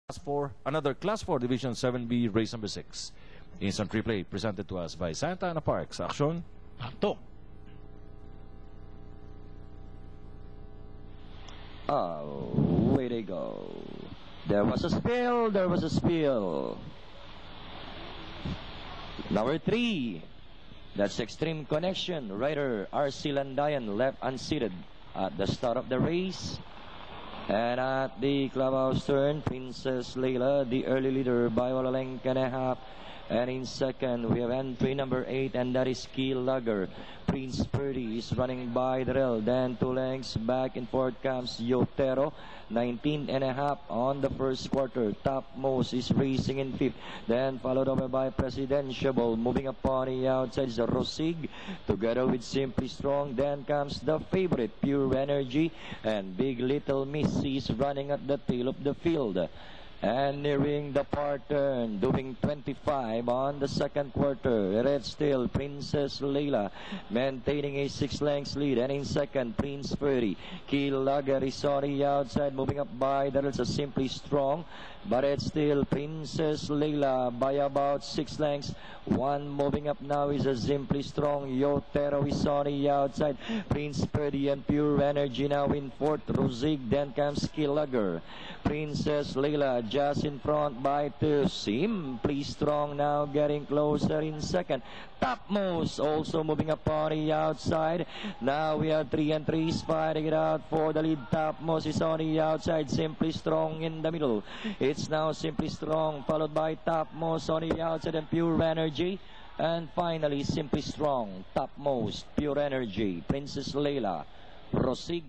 Class 4 Division 7B race number 6. Instant replay presented to us by Santa Ana Parks. Action. Anto. Way they go. There was a spill. Number 3. That's Extreme Connection. Rider RC Landayan left unseated at the start of the race. And at the clubhouse turn, Princess Leila, the early leader by 1 length and a half. And in second, we have entry number 8, and that is Key Lugger. Prince Purdy is running by the rail. Then 2 lengths back and forth comes Yotero. 19 and a half on the first quarter. Topmost is racing in 5th. Then followed over by Presidential. Moving up on the outside is Rosig. Together with Simply Strong. Then comes the favorite, Pure Energy. And Big Little Missy is running at the tail of the field. And nearing the part turn, doing 25 on the second quarter. Red still, Princess Leila, maintaining a 6 lengths lead. And in second, Prince Purdy. Key Lugger is on the outside, moving up by the rails, Simply Strong. But it's still Princess Leila by about 6 lengths. One moving up now is a Simply Strong. Yotero is on the outside. Prince Purdy and Pure Energy now in 4th. Rosig, then comes Key Lugger. Princess Leila just in front by 2. Simply Strong now getting closer in second. Topmost also moving up on the outside. Now we have 3 and 3 fighting it out for the lead. Topmost is on the outside. Simply Strong in the middle. It's now Simply Strong followed by Topmost on the outside and Pure Energy. And finally Simply Strong, Topmost, Pure Energy, Princess Leila, Rosig.